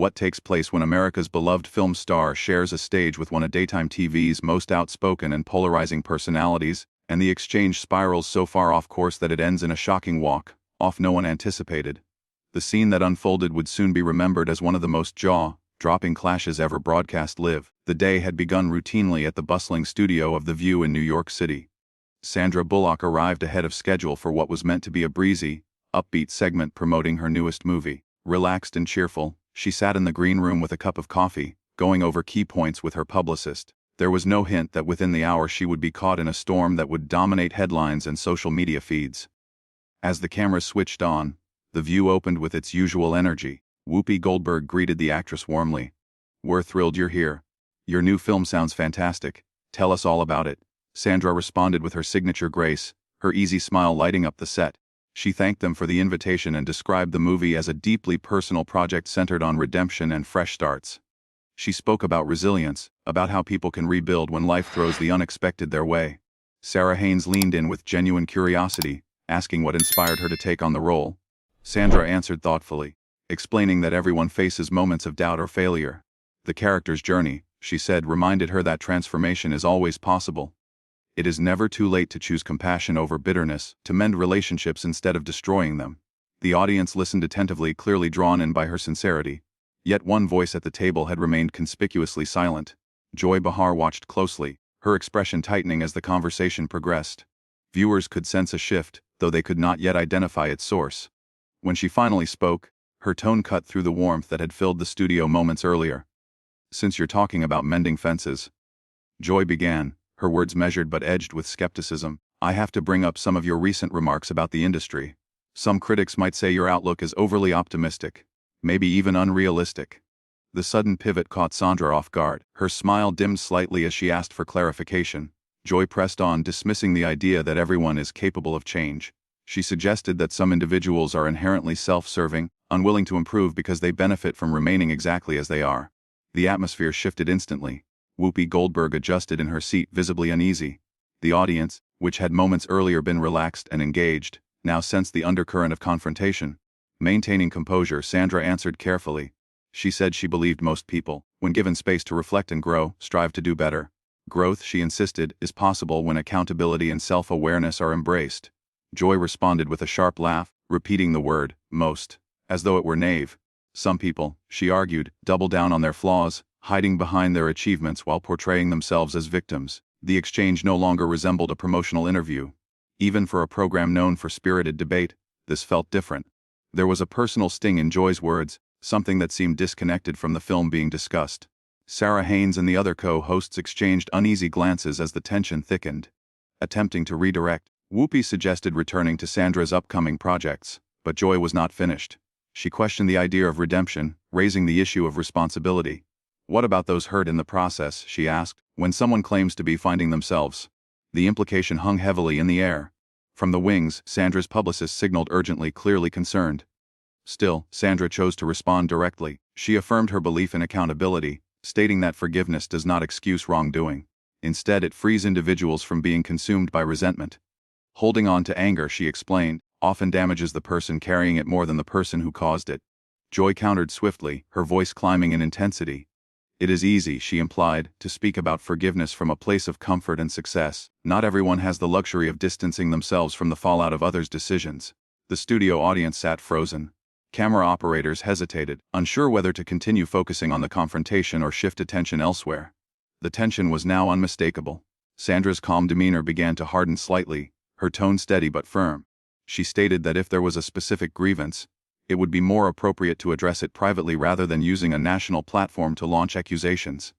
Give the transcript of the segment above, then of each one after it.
What takes place when America's beloved film star shares a stage with one of daytime TV's most outspoken and polarizing personalities, and the exchange spirals so far off course that it ends in a shocking walk-off no one anticipated. The scene that unfolded would soon be remembered as one of the most jaw-dropping clashes ever broadcast live. The day had begun routinely at the bustling studio of The View in New York City. Sandra Bullock arrived ahead of schedule for what was meant to be a breezy, upbeat segment promoting her newest movie. Relaxed and cheerful, she sat in the green room with a cup of coffee, going over key points with her publicist. There was no hint that within the hour she would be caught in a storm that would dominate headlines and social media feeds. As the cameras switched on, The View opened with its usual energy. Whoopi Goldberg greeted the actress warmly. "We're thrilled you're here. Your new film sounds fantastic. Tell us all about it." Sandra responded with her signature grace, her easy smile lighting up the set. She thanked them for the invitation and described the movie as a deeply personal project centered on redemption and fresh starts. She spoke about resilience, about how people can rebuild when life throws the unexpected their way. Sarah Haynes leaned in with genuine curiosity, asking what inspired her to take on the role. Sandra answered thoughtfully, explaining that everyone faces moments of doubt or failure. The character's journey, she said, reminded her that transformation is always possible. It is never too late to choose compassion over bitterness, to mend relationships instead of destroying them. The audience listened attentively, clearly drawn in by her sincerity. Yet one voice at the table had remained conspicuously silent. Joy Behar watched closely, her expression tightening as the conversation progressed. Viewers could sense a shift, though they could not yet identify its source. When she finally spoke, her tone cut through the warmth that had filled the studio moments earlier. "Since you're talking about mending fences," Joy began, her words measured but edged with skepticism, "I have to bring up some of your recent remarks about the industry. Some critics might say your outlook is overly optimistic, maybe even unrealistic." The sudden pivot caught Sandra off guard. Her smile dimmed slightly as she asked for clarification. Joy pressed on, dismissing the idea that everyone is capable of change. She suggested that some individuals are inherently self-serving, unwilling to improve because they benefit from remaining exactly as they are. The atmosphere shifted instantly. Whoopi Goldberg adjusted in her seat, visibly uneasy. The audience, which had moments earlier been relaxed and engaged, now sensed the undercurrent of confrontation. Maintaining composure, Sandra answered carefully. She said she believed most people, when given space to reflect and grow, strive to do better. Growth, she insisted, is possible when accountability and self-awareness are embraced. Joy responded with a sharp laugh, repeating the word, most, as though it were naive. Some people, she argued, double down on their flaws, hiding behind their achievements while portraying themselves as victims. The exchange no longer resembled a promotional interview. Even for a program known for spirited debate, this felt different. There was a personal sting in Joy's words, something that seemed disconnected from the film being discussed. Sarah Haynes and the other co-hosts exchanged uneasy glances as the tension thickened. Attempting to redirect, Whoopi suggested returning to Sandra's upcoming projects, but Joy was not finished. She questioned the idea of redemption, raising the issue of responsibility. "What about those hurt in the process?" she asked. "When someone claims to be finding themselves." The implication hung heavily in the air. From the wings, Sandra's publicist signaled urgently, clearly concerned. Still, Sandra chose to respond directly. She affirmed her belief in accountability, stating that forgiveness does not excuse wrongdoing. Instead, it frees individuals from being consumed by resentment. Holding on to anger, she explained, often damages the person carrying it more than the person who caused it. Joy countered swiftly, her voice climbing in intensity. "It is easy," she implied, "to speak about forgiveness from a place of comfort and success. Not everyone has the luxury of distancing themselves from the fallout of others' decisions." The studio audience sat frozen. Camera operators hesitated, unsure whether to continue focusing on the confrontation or shift attention elsewhere. The tension was now unmistakable. Sandra's calm demeanor began to harden slightly, her tone steady but firm. She stated that if there was a specific grievance, it would be more appropriate to address it privately rather than using a national platform to launch accusations.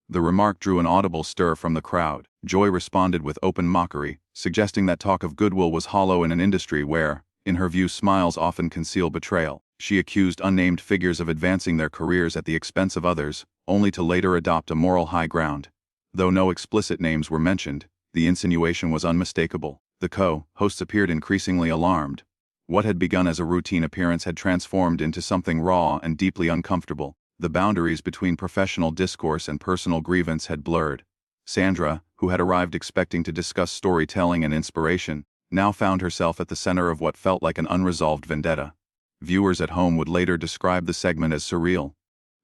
The remark drew an audible stir from the crowd. Joy responded with open mockery, suggesting that talk of goodwill was hollow in an industry where, in her view, smiles often conceal betrayal. She accused unnamed figures of advancing their careers at the expense of others, only to later adopt a moral high ground. Though no explicit names were mentioned, the insinuation was unmistakable. The co-hosts appeared increasingly alarmed. What had begun as a routine appearance had transformed into something raw and deeply uncomfortable. The boundaries between professional discourse and personal grievance had blurred. Sandra, who had arrived expecting to discuss storytelling and inspiration, now found herself at the center of what felt like an unresolved vendetta. Viewers at home would later describe the segment as surreal.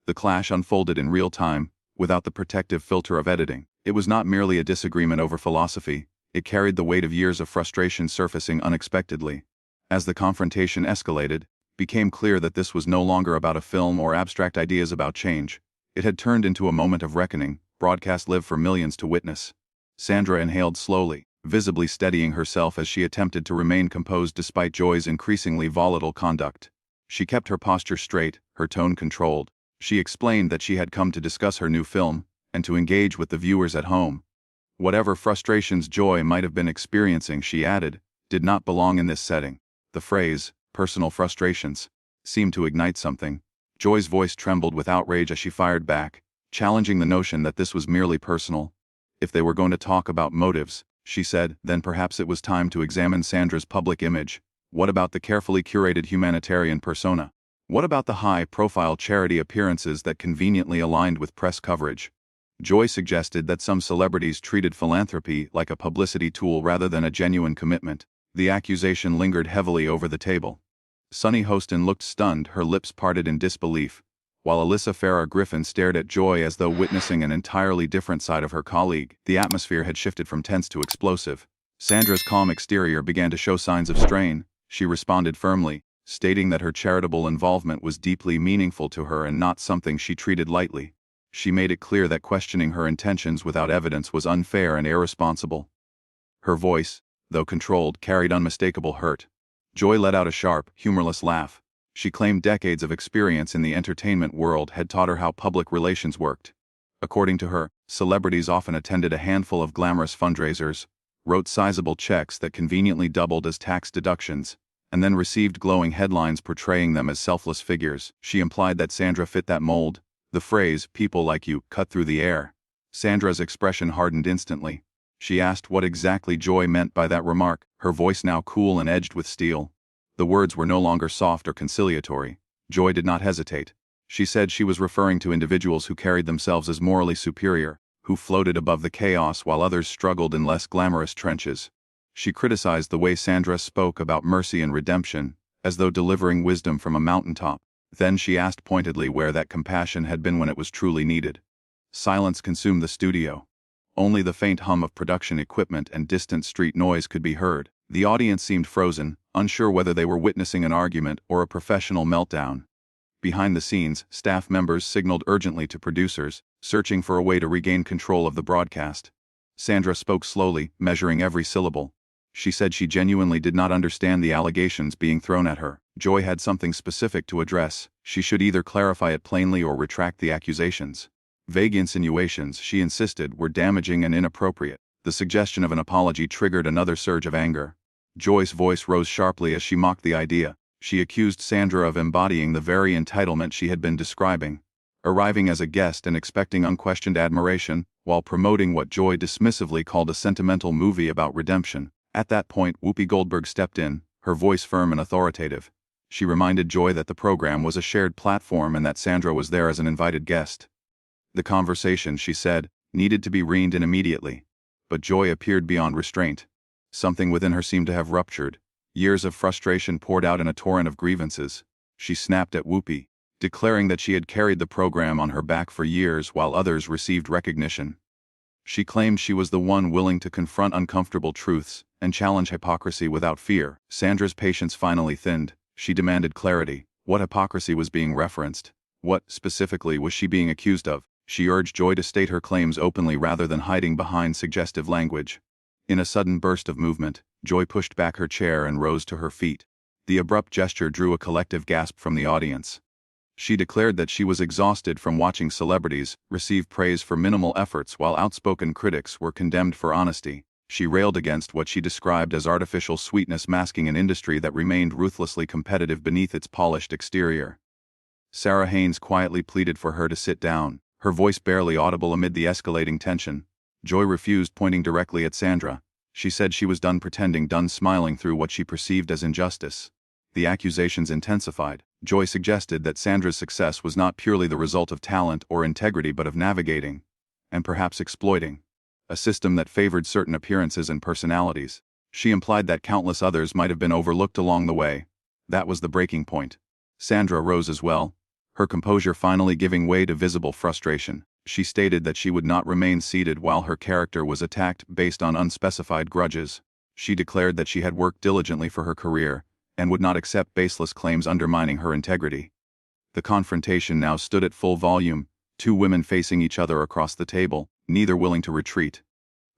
The clash unfolded in real time, without the protective filter of editing. It was not merely a disagreement over philosophy, it carried the weight of years of frustration surfacing unexpectedly. As the confrontation escalated, it became clear that this was no longer about a film or abstract ideas about change. It had turned into a moment of reckoning, broadcast live for millions to witness. Sandra inhaled slowly, visibly steadying herself as she attempted to remain composed despite Joy's increasingly volatile conduct. She kept her posture straight, her tone controlled. She explained that she had come to discuss her new film, and to engage with the viewers at home. Whatever frustrations Joy might have been experiencing, she added, did not belong in this setting. The phrase, personal frustrations, seemed to ignite something. Joy's voice trembled with outrage as she fired back, challenging the notion that this was merely personal. If they were going to talk about motives, she said, then perhaps it was time to examine Sandra's public image. What about the carefully curated humanitarian persona? What about the high-profile charity appearances that conveniently aligned with press coverage? Joy suggested that some celebrities treated philanthropy like a publicity tool rather than a genuine commitment. The accusation lingered heavily over the table. Sunny Hostin looked stunned, her lips parted in disbelief, while Alyssa Farah Griffin stared at Joy as though witnessing an entirely different side of her colleague. The atmosphere had shifted from tense to explosive. Sandra's calm exterior began to show signs of strain. She responded firmly, stating that her charitable involvement was deeply meaningful to her and not something she treated lightly. She made it clear that questioning her intentions without evidence was unfair and irresponsible. Her voice, though controlled, carried unmistakable hurt. Joy let out a sharp, humorless laugh. She claimed decades of experience in the entertainment world had taught her how public relations worked. According to her, celebrities often attended a handful of glamorous fundraisers, wrote sizable checks that conveniently doubled as tax deductions, and then received glowing headlines portraying them as selfless figures. She implied that Sandra fit that mold. The phrase, "people like you," cut through the air. Sandra's expression hardened instantly. She asked what exactly Joy meant by that remark, her voice now cool and edged with steel. The words were no longer soft or conciliatory. Joy did not hesitate. She said she was referring to individuals who carried themselves as morally superior, who floated above the chaos while others struggled in less glamorous trenches. She criticized the way Sandra spoke about mercy and redemption, as though delivering wisdom from a mountaintop. Then she asked pointedly where that compassion had been when it was truly needed. Silence consumed the studio. Only the faint hum of production equipment and distant street noise could be heard. The audience seemed frozen, unsure whether they were witnessing an argument or a professional meltdown. Behind the scenes, staff members signaled urgently to producers, searching for a way to regain control of the broadcast. Sandra spoke slowly, measuring every syllable. She said she genuinely did not understand the allegations being thrown at her. Joy had something specific to address. She should either clarify it plainly or retract the accusations. Vague insinuations, she insisted, were damaging and inappropriate. The suggestion of an apology triggered another surge of anger. Joy's voice rose sharply as she mocked the idea. She accused Sandra of embodying the very entitlement she had been describing, arriving as a guest and expecting unquestioned admiration, while promoting what Joy dismissively called a sentimental movie about redemption. At that point, Whoopi Goldberg stepped in, her voice firm and authoritative. She reminded Joy that the program was a shared platform and that Sandra was there as an invited guest. The conversation, she said, needed to be reined in immediately. But Joy appeared beyond restraint. Something within her seemed to have ruptured. Years of frustration poured out in a torrent of grievances. She snapped at Whoopi, declaring that she had carried the program on her back for years while others received recognition. She claimed she was the one willing to confront uncomfortable truths and challenge hypocrisy without fear. Sandra's patience finally thinned. She demanded clarity. What hypocrisy was being referenced? What, specifically, was she being accused of? She urged Joy to state her claims openly rather than hiding behind suggestive language. In a sudden burst of movement, Joy pushed back her chair and rose to her feet. The abrupt gesture drew a collective gasp from the audience. She declared that she was exhausted from watching celebrities receive praise for minimal efforts while outspoken critics were condemned for honesty. She railed against what she described as artificial sweetness masking an industry that remained ruthlessly competitive beneath its polished exterior. Sarah Haynes quietly pleaded for her to sit down, her voice barely audible amid the escalating tension. Joy refused, pointing directly at Sandra. She said she was done pretending, done smiling through what she perceived as injustice. The accusations intensified. Joy suggested that Sandra's success was not purely the result of talent or integrity but of navigating, and perhaps exploiting, a system that favored certain appearances and personalities. She implied that countless others might have been overlooked along the way. That was the breaking point. Sandra rose as well, her composure finally giving way to visible frustration. She stated that she would not remain seated while her character was attacked based on unspecified grudges. She declared that she had worked diligently for her career, and would not accept baseless claims undermining her integrity. The confrontation now stood at full volume, two women facing each other across the table, neither willing to retreat.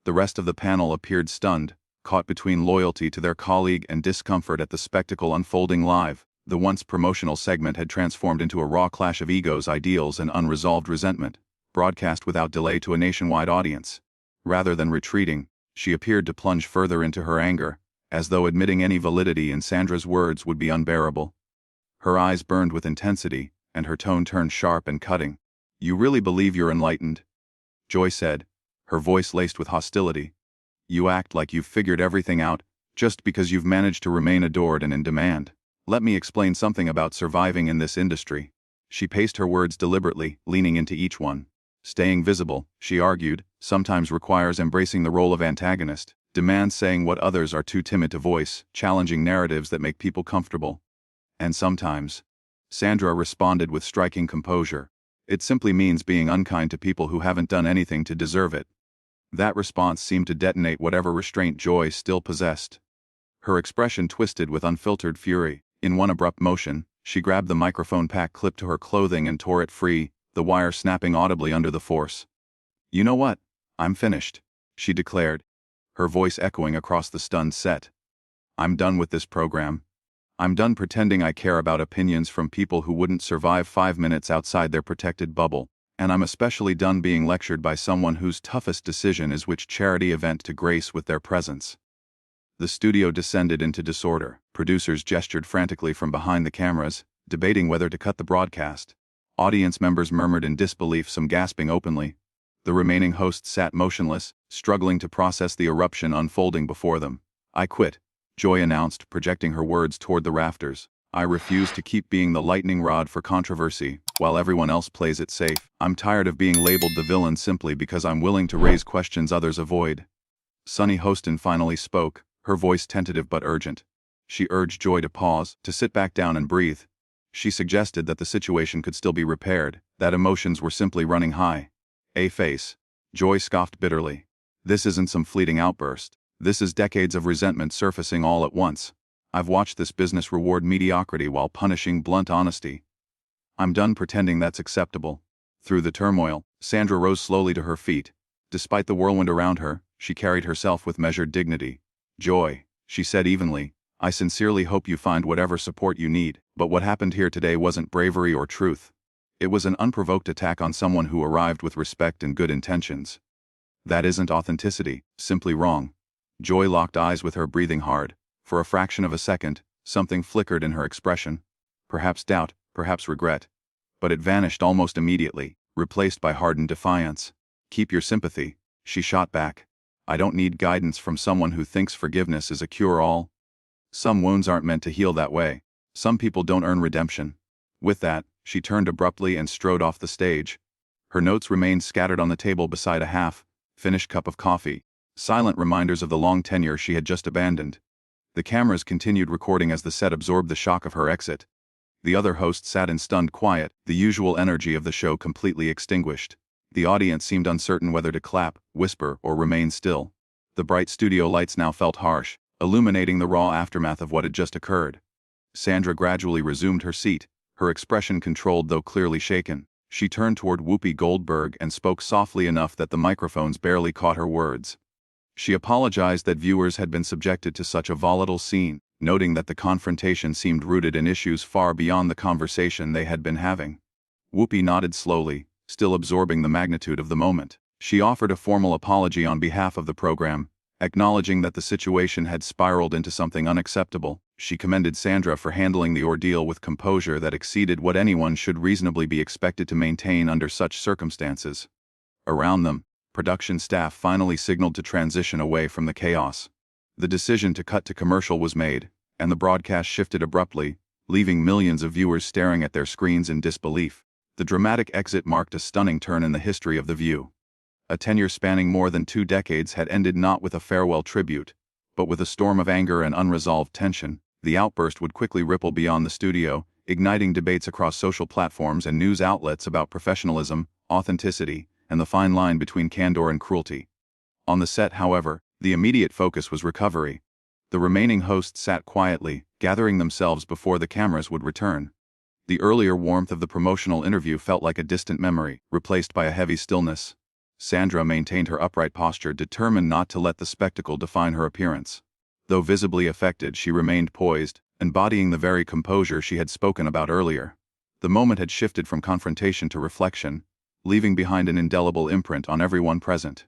The rest of the panel appeared stunned, caught between loyalty to their colleague and discomfort at the spectacle unfolding live. The once promotional segment had transformed into a raw clash of egos, ideals, and unresolved resentment, broadcast without delay to a nationwide audience. Rather than retreating, she appeared to plunge further into her anger, as though admitting any validity in Sandra's words would be unbearable. Her eyes burned with intensity, and her tone turned sharp and cutting. "You really believe you're enlightened?" Joy said, her voice laced with hostility. "You act like you've figured everything out, just because you've managed to remain adored and in demand. Let me explain something about surviving in this industry." She paced her words deliberately, leaning into each one. Staying visible, she argued, sometimes requires embracing the role of antagonist, demands saying what others are too timid to voice, challenging narratives that make people comfortable. And sometimes, Sandra responded with striking composure, it simply means being unkind to people who haven't done anything to deserve it. That response seemed to detonate whatever restraint Joy still possessed. Her expression twisted with unfiltered fury. In one abrupt motion, she grabbed the microphone pack clipped to her clothing and tore it free, the wire snapping audibly under the force. "You know what? I'm finished," she declared, her voice echoing across the stunned set. "I'm done with this program. I'm done pretending I care about opinions from people who wouldn't survive 5 minutes outside their protected bubble, and I'm especially done being lectured by someone whose toughest decision is which charity event to grace with their presence." The studio descended into disorder. Producers gestured frantically from behind the cameras, debating whether to cut the broadcast. Audience members murmured in disbelief, some gasping openly. The remaining hosts sat motionless, struggling to process the eruption unfolding before them. "I quit," Joy announced, projecting her words toward the rafters. "I refuse to keep being the lightning rod for controversy, while everyone else plays it safe. I'm tired of being labeled the villain simply because I'm willing to raise questions others avoid." Sunny Hostin finally spoke, her voice tentative but urgent. She urged Joy to pause, to sit back down and breathe. She suggested that the situation could still be repaired, that emotions were simply running high. "A face," Joy scoffed bitterly. "This isn't some fleeting outburst. This is decades of resentment surfacing all at once. I've watched this business reward mediocrity while punishing blunt honesty. I'm done pretending that's acceptable." Through the turmoil, Sandra rose slowly to her feet. Despite the whirlwind around her, she carried herself with measured dignity. "Joy," she said evenly, "I sincerely hope you find whatever support you need, but what happened here today wasn't bravery or truth. It was an unprovoked attack on someone who arrived with respect and good intentions. That isn't authenticity, simply wrong." Joy locked eyes with her, breathing hard. For a fraction of a second, something flickered in her expression. Perhaps doubt, perhaps regret. But it vanished almost immediately, replaced by hardened defiance. "Keep your sympathy," she shot back. "I don't need guidance from someone who thinks forgiveness is a cure-all. Some wounds aren't meant to heal that way. Some people don't earn redemption." With that, she turned abruptly and strode off the stage. Her notes remained scattered on the table beside a half-finished cup of coffee, silent reminders of the long tenure she had just abandoned. The cameras continued recording as the set absorbed the shock of her exit. The other hosts sat in stunned quiet, the usual energy of the show completely extinguished. The audience seemed uncertain whether to clap, whisper, or remain still. The bright studio lights now felt harsh, illuminating the raw aftermath of what had just occurred. Sandra gradually resumed her seat, her expression controlled though clearly shaken. She turned toward Whoopi Goldberg and spoke softly enough that the microphones barely caught her words. She apologized that viewers had been subjected to such a volatile scene, noting that the confrontation seemed rooted in issues far beyond the conversation they had been having. Whoopi nodded slowly, still absorbing the magnitude of the moment. She offered a formal apology on behalf of the program, acknowledging that the situation had spiraled into something unacceptable. She commended Sandra for handling the ordeal with composure that exceeded what anyone should reasonably be expected to maintain under such circumstances. Around them, production staff finally signaled to transition away from the chaos. The decision to cut to commercial was made, and the broadcast shifted abruptly, leaving millions of viewers staring at their screens in disbelief. The dramatic exit marked a stunning turn in the history of The View. A tenure spanning more than 2 decades had ended not with a farewell tribute, but with a storm of anger and unresolved tension. The outburst would quickly ripple beyond the studio, igniting debates across social platforms and news outlets about professionalism, authenticity, and the fine line between candor and cruelty. On the set, however, the immediate focus was recovery. The remaining hosts sat quietly, gathering themselves before the cameras would return. The earlier warmth of the promotional interview felt like a distant memory, replaced by a heavy stillness. Sandra maintained her upright posture, determined not to let the spectacle define her appearance. Though visibly affected, she remained poised, embodying the very composure she had spoken about earlier. The moment had shifted from confrontation to reflection, leaving behind an indelible imprint on everyone present.